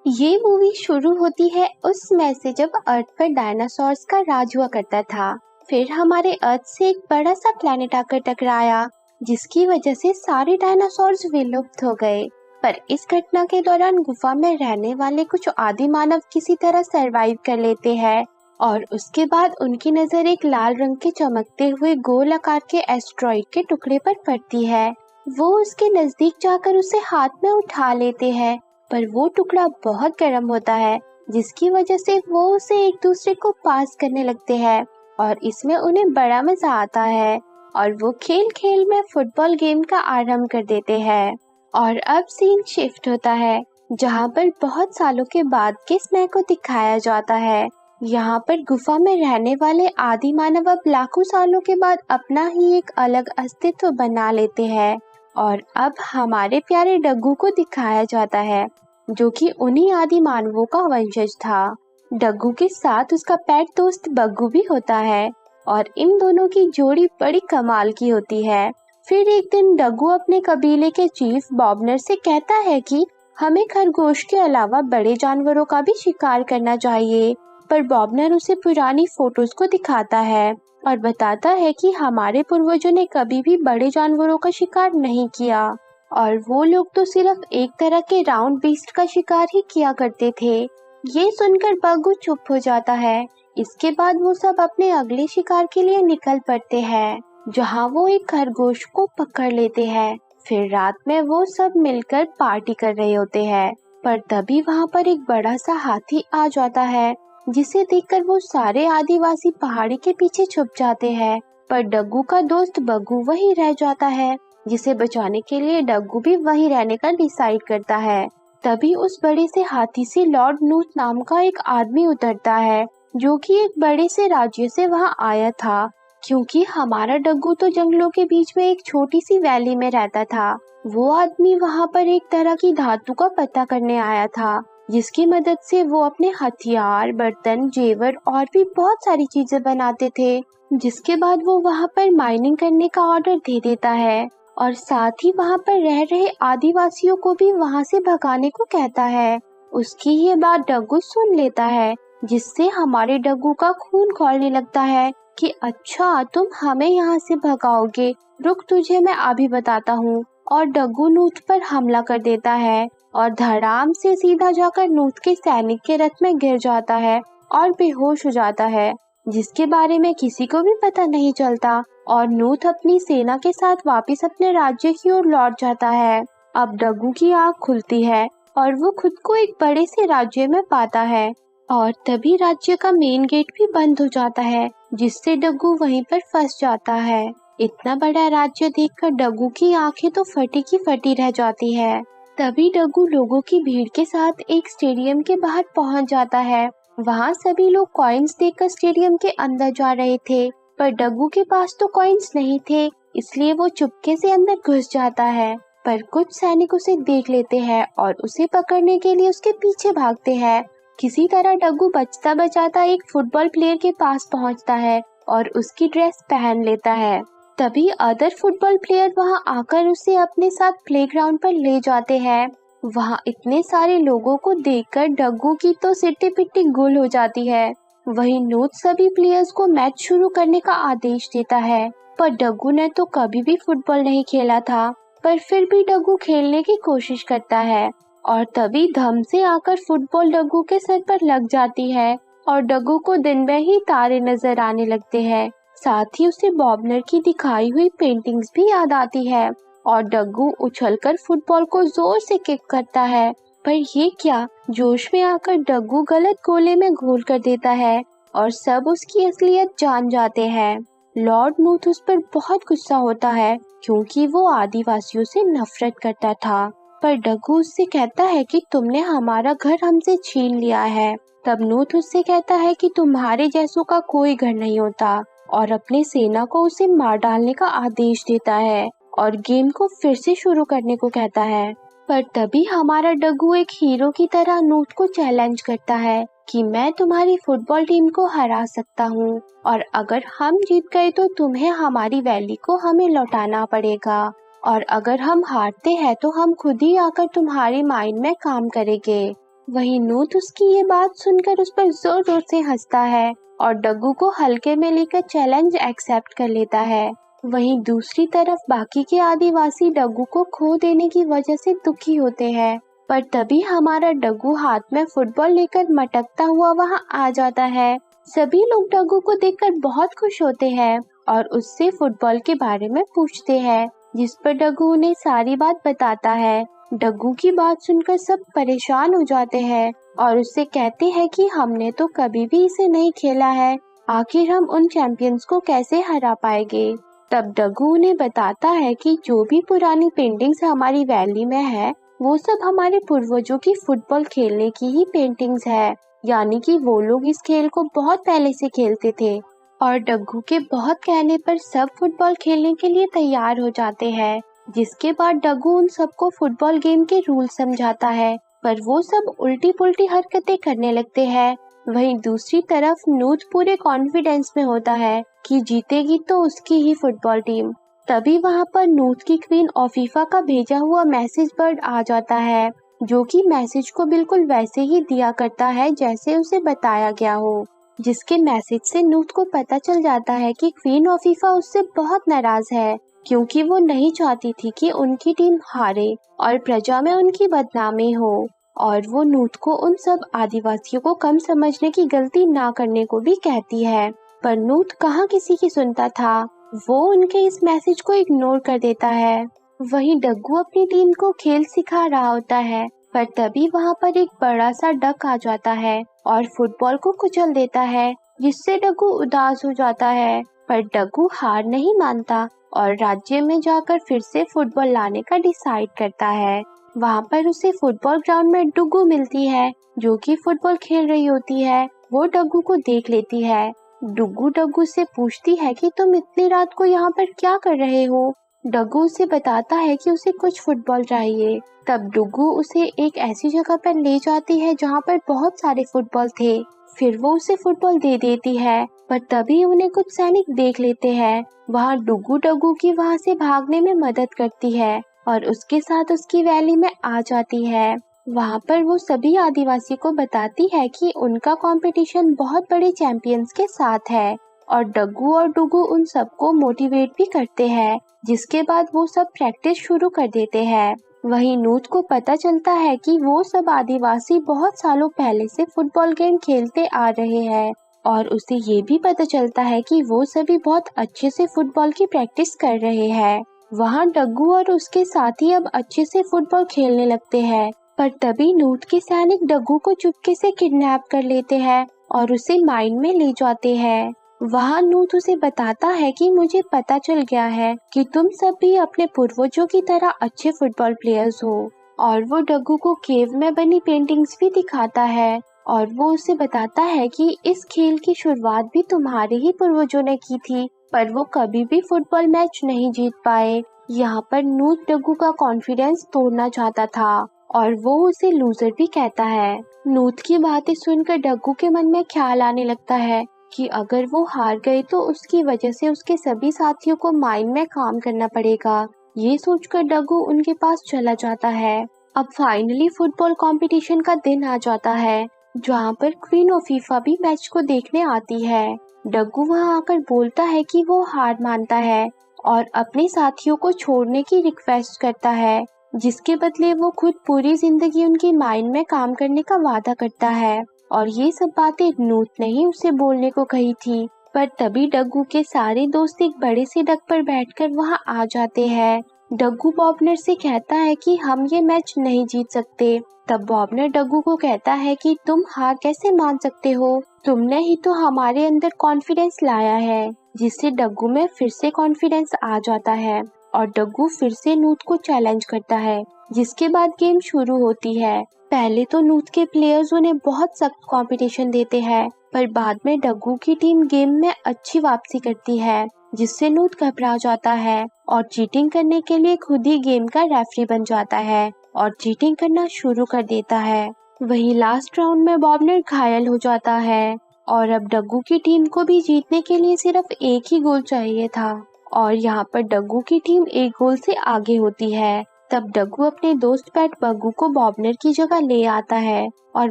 ये मूवी शुरू होती है उस समय से जब अर्थ पर डायनासोर्स का राज हुआ करता था। फिर हमारे अर्थ से एक बड़ा सा प्लेनेट आकर टकराया, जिसकी वजह से सारे डायनासोर्स विलुप्त हो गए। पर इस घटना के दौरान गुफा में रहने वाले कुछ आदि मानव किसी तरह सरवाइव कर लेते हैं और उसके बाद उनकी नजर एक लाल रंग के चमकते हुए गोल आकार के एस्ट्रॉइड के टुकड़े पर पड़ती है। वो उसके नजदीक जाकर उसे हाथ में उठा लेते हैं, पर वो टुकड़ा बहुत गर्म होता है, जिसकी वजह से वो उसे एक दूसरे को पास करने लगते हैं और इसमें उन्हें बड़ा मजा आता है और वो खेल खेल में फुटबॉल गेम का आरंभ कर देते हैं। और अब सीन शिफ्ट होता है, जहाँ पर बहुत सालों के बाद के समय को दिखाया जाता है। यहाँ पर गुफा में रहने वाले आदि मानव अब लाखों सालों के बाद अपना ही एक अलग अस्तित्व बना लेते हैं और अब हमारे प्यारे डग्गू को दिखाया जाता है, जो कि उन्हीं आदि मानवों का वंशज था। डग्गू के साथ उसका पेट दोस्त बग्गू भी होता है और इन दोनों की जोड़ी बड़ी कमाल की होती है। फिर एक दिन डग्गू अपने कबीले के चीफ बॉबनर से कहता है कि हमें खरगोश के अलावा बड़े जानवरों का भी शिकार करना चाहिए, पर बॉबनर उसे पुरानी फोटोज को दिखाता है और बताता है कि हमारे पूर्वजों ने कभी भी बड़े जानवरों का शिकार नहीं किया और वो लोग तो सिर्फ एक तरह के राउंड बीस्ट का शिकार ही किया करते थे। ये सुनकर बग्गू चुप हो जाता है। इसके बाद वो सब अपने अगले शिकार के लिए निकल पड़ते हैं, जहाँ वो एक खरगोश को पकड़ लेते हैं। फिर रात में वो सब मिलकर पार्टी कर रहे होते हैं, पर तभी वहाँ पर एक बड़ा सा हाथी आ जाता है, जिसे देखकर वो सारे आदिवासी पहाड़ी के पीछे छुप जाते हैं। पर डग्गू का दोस्त बग्गू वहीं रह जाता है, जिसे बचाने के लिए डग्गू भी वहीं रहने का डिसाइड करता है। तभी उस बड़े से हाथी से लॉर्ड नूथ नाम का एक आदमी उतरता है, जो कि एक बड़े से राज्य से वहाँ आया था। क्योंकि हमारा डग्गू तो जंगलों के बीच में एक छोटी सी वैली में रहता था, वो आदमी वहाँ पर एक तरह की धातु का पता करने आया था, जिसकी मदद से वो अपने हथियार, बर्तन, जेवर और भी बहुत सारी चीजें बनाते थे। जिसके बाद वो वहाँ पर माइनिंग करने का ऑर्डर दे देता है और साथ ही वहाँ पर रह रहे आदिवासियों को भी वहाँ से भगाने को कहता है। उसकी ये बात डग्गू सुन लेता है, जिससे हमारे डग्गू का खून खौलने लगता है कि अच्छा तुम हमें यहाँ से भगाओगे, रुक तुझे मैं अभी बताता हूँ। और डग्गू नूथ पर हमला कर देता है और धड़ाम से सीधा जाकर नूथ के सैनिक के रथ में गिर जाता है और बेहोश हो जाता है, जिसके बारे में किसी को भी पता नहीं चलता। और नूथ अपनी सेना के साथ वापस अपने राज्य की ओर लौट जाता है। अब डग्गू की आँख खुलती है और वो खुद को एक बड़े से राज्य में पाता है और तभी राज्य का मेन गेट भी बंद हो जाता है, जिससे डग्गू वहीं पर फंस जाता है। इतना बड़ा राज्य देखकर डग्गू की आंखें तो फटी की फटी रह जाती है। तभी डग्गू लोगों की भीड़ के साथ एक स्टेडियम के बाहर पहुंच जाता है। वहां सभी लोग कॉइन्स देकर स्टेडियम के अंदर जा रहे थे, पर डग्गू के पास तो कॉइन्स नहीं थे, इसलिए वो चुपके से अंदर घुस जाता है। पर कुछ सैनिक उसे देख लेते हैं और उसे पकड़ने के लिए उसके पीछे भागते हैं। किसी तरह डग्गू बचता बचाता एक फुटबॉल प्लेयर के पास पहुंचता है और उसकी ड्रेस पहन लेता है। तभी अदर फुटबॉल प्लेयर वहां आकर उसे अपने साथ प्लेग्राउंड पर ले जाते हैं। वहां इतने सारे लोगों को देखकर डग्गू की तो सिट्टी पिट्टी गुल हो जाती है। वहीं नूथ सभी प्लेयर्स को मैच शुरू करने का आदेश देता है, पर डग्गू ने तो कभी भी फुटबॉल नहीं खेला था, पर फिर भी डग्गू खेलने की कोशिश करता है। और तभी धम से आकर फुटबॉल डग्गू के सर पर लग जाती है और डग्गू को दिन में ही तारे नजर आने लगते हैं। साथ ही उसे बॉबनर की दिखाई हुई पेंटिंग्स भी याद आती है और डग्गू उछलकर फुटबॉल को जोर से किक करता है। पर ये क्या, जोश में आकर डग्गू गलत गोले में गोल कर देता है और सब उसकी असलियत जान जाते हैं। लॉर्ड नूथ उस पर बहुत गुस्सा होता है, क्योंकि वो आदिवासियों से नफरत करता था। पर डग्गू उससे कहता है कि तुमने हमारा घर हमसे छीन लिया है। तब नूथ उससे कहता है कि तुम्हारे जैसों का कोई घर नहीं होता और अपने सेना को उसे मार डालने का आदेश देता है और गेम को फिर से शुरू करने को कहता है। पर तभी हमारा डग्गू एक हीरो की तरह नूथ को चैलेंज करता है कि मैं तुम्हारी फुटबॉल टीम को हरा सकता हूँ और अगर हम जीत गए तो तुम्हें हमारी वैली को हमें लौटाना पड़ेगा और अगर हम हारते हैं तो हम खुद ही आकर तुम्हारी माइन में काम करेंगे। वहीं नूत उसकी ये बात सुनकर उस पर जोर जोर से हंसता है और डग्गू को हल्के में लेकर चैलेंज एक्सेप्ट कर लेता है। वहीं दूसरी तरफ बाकी के आदिवासी डग्गू को खो देने की वजह से दुखी होते हैं, पर तभी हमारा डग्गू हाथ में फुटबॉल लेकर मटकता हुआ वहां आ जाता है। सभी लोग डग्गू को देखकर बहुत खुश होते हैं और उससे फुटबॉल के बारे में पूछते हैं, जिस पर डग्गू उन्हें सारी बात बताता है। डग्गू की बात सुनकर सब परेशान हो जाते हैं और उससे कहते हैं कि हमने तो कभी भी इसे नहीं खेला है, आखिर हम उन चैंपियंस को कैसे हरा पाएंगे। तब डग्गू उन्हें बताता है कि जो भी पुरानी पेंटिंग्स हमारी वैली में है वो सब हमारे पूर्वजों की फुटबॉल खेलने की ही पेंटिंग्स है, यानी कि वो लोग इस खेल को बहुत पहले से खेलते थे। और डग्गू के बहुत कहने पर सब फुटबॉल खेलने के लिए तैयार हो जाते हैं, जिसके बाद डग्गू उन सबको फुटबॉल गेम के रूल समझाता है, पर वो सब उल्टी पुल्टी हरकतें करने लगते हैं। वहीं दूसरी तरफ नूत पूरे कॉन्फिडेंस में होता है कि जीतेगी तो उसकी ही फुटबॉल टीम। तभी वहां पर नूत की क्वीन ऑफीफा का भेजा हुआ मैसेज बर्ड आ जाता है, जो कि मैसेज को बिल्कुल वैसे ही दिया करता है जैसे उसे बताया गया हो। जिसके मैसेज से नूत को पता चल जाता है कि क्वीन ऑफीफा उससे बहुत नाराज है, क्योंकि वो नहीं चाहती थी कि उनकी टीम हारे और प्रजा में उनकी बदनामी हो। और वो नूत को उन सब आदिवासियों को कम समझने की गलती ना करने को भी कहती है, पर नूत कहाँ किसी की सुनता था। वो उनके इस मैसेज को इग्नोर कर देता है। वहीं डग्गू अपनी टीम को खेल सिखा रहा होता है, पर तभी वहां पर एक बड़ा सा डक आ जाता है और फुटबॉल को कुचल देता है, जिससे डग्गू उदास हो जाता है। पर डग्गू हार नहीं मानता और राज्य में जाकर फिर से फुटबॉल लाने का डिसाइड करता है। वहां पर उसे फुटबॉल ग्राउंड में डुगू मिलती है, जो कि फुटबॉल खेल रही होती है। वो डग्गू को देख लेती है। डुगू डग्गू से पूछती है कि तुम इतनी रात को यहाँ पर क्या कर रहे हो। डग्गू उसे बताता है कि उसे कुछ फुटबॉल चाहिए। तब डुगू उसे एक ऐसी जगह पर ले जाती है जहाँ पर बहुत सारे फुटबॉल थे। फिर वो उसे फुटबॉल दे देती है, पर तभी उन्हें कुछ सैनिक देख लेते हैं। वहाँ डुगू डग्गू की वहाँ से भागने में मदद करती है और उसके साथ उसकी वैली में आ जाती है। वहाँ पर वो सभी आदिवासी को बताती है कि उनका कंपटीशन बहुत बड़े चैंपियंस के साथ है, और डग्गू और डुगू उन सबको मोटिवेट भी करते हैं, जिसके बाद वो सब प्रैक्टिस शुरू कर देते हैं। वहीं नूत को पता चलता है कि वो सब आदिवासी बहुत सालों पहले से फुटबॉल गेम खेलते आ रहे हैं, और उसे ये भी पता चलता है कि वो सभी बहुत अच्छे से फुटबॉल की प्रैक्टिस कर रहे हैं। वहाँ डग्गू और उसके साथी अब अच्छे से फुटबॉल खेलने लगते हैं, पर तभी नूत के सैनिक डग्गू को चुपके से किडनैप कर लेते हैं और उसे माइन में ले जाते हैं। वहाँ नूत उसे बताता है कि मुझे पता चल गया है कि तुम सब भी अपने पूर्वजों की तरह अच्छे फुटबॉल प्लेयर्स हो, और वो डग्गू को केव में बनी पेंटिंग्स भी दिखाता है और वो उसे बताता है कि इस खेल की शुरुआत भी तुम्हारे ही पूर्वजों ने की थी, पर वो कभी भी फुटबॉल मैच नहीं जीत पाए। यहाँ पर नूत डग्गू का कॉन्फिडेंस तोड़ना चाहता था और वो उसे लूजर भी कहता है। नूत की बातें सुनकर डग्गू के मन में ख्याल आने लगता है कि अगर वो हार गए तो उसकी वजह से उसके सभी साथियों को माइन में काम करना पड़ेगा। ये सोचकर डग्गू उनके पास चला जाता है। अब फाइनली फुटबॉल कंपटीशन का दिन आ जाता है, जहाँ पर क्वीन ऑफीफा भी मैच को देखने आती है। डग्गू वहाँ आकर बोलता है कि वो हार मानता है और अपने साथियों को छोड़ने की रिक्वेस्ट करता है, जिसके बदले वो खुद पूरी जिंदगी उनकी माइन में काम करने का वादा करता है। और ये सब बातें नूत ने ही उसे बोलने को कही थी। पर तभी डग्गू के सारे दोस्त एक बड़े से डक पर बैठकर वहाँ आ जाते हैं। डग्गू बॉबनर से कहता है कि हम ये मैच नहीं जीत सकते। तब बॉबनर डग्गू को कहता है कि तुम हार कैसे मान सकते हो, तुमने ही तो हमारे अंदर कॉन्फिडेंस लाया है। जिससे डग्गू में फिर से कॉन्फिडेंस आ जाता है और डग्गू फिर से नूत को चैलेंज करता है, जिसके बाद गेम शुरू होती है। पहले तो नूत के प्लेयर्स उन्हें बहुत सख्त कंपटीशन देते हैं, पर बाद में डग्गू की टीम गेम में अच्छी वापसी करती है, जिससे नूत घबरा जाता है और चीटिंग करने के लिए खुद ही गेम का रेफरी बन जाता है और चीटिंग करना शुरू कर देता है। वहीं लास्ट राउंड में बॉबनर घायल हो जाता है और अब डग्गू की टीम को भी जीतने के लिए सिर्फ एक ही गोल चाहिए था, और यहाँ पर डग्गू की टीम एक गोल से आगे होती है। तब डग्गू अपने दोस्त पेट बग्गू को बॉबनर की जगह ले आता है और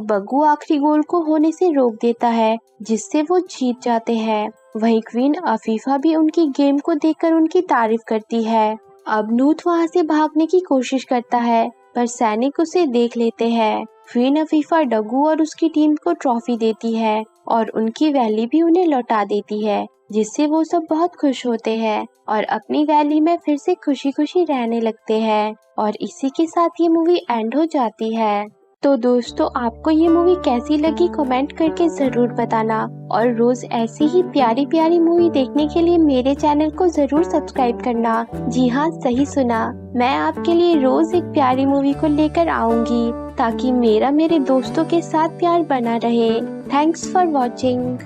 बग्गू आखिरी गोल को होने से रोक देता है, जिससे वो जीत जाते हैं। वहीं क्वीन अफीफा भी उनकी गेम को देखकर उनकी तारीफ करती है। अब नूत वहां से भागने की कोशिश करता है, पर सैनिक उसे देख लेते हैं। क्वीन अफीफा डग्गू और उसकी टीम को ट्रॉफी देती है और उनकी वैली भी उन्हें लौटा देती है, जिससे वो सब बहुत खुश होते हैं और अपनी वैली में फिर से खुशी खुशी रहने लगते हैं। और इसी के साथ ये मूवी एंड हो जाती है। तो दोस्तों, आपको ये मूवी कैसी लगी कमेंट करके जरूर बताना और रोज ऐसी ही प्यारी प्यारी मूवी देखने के लिए मेरे चैनल को जरूर सब्सक्राइब करना। जी हाँ, सही सुना, मैं आपके लिए रोज एक प्यारी मूवी को लेकर आऊंगी ताकि मेरे दोस्तों के साथ प्यार बना रहे। Thanks for watching.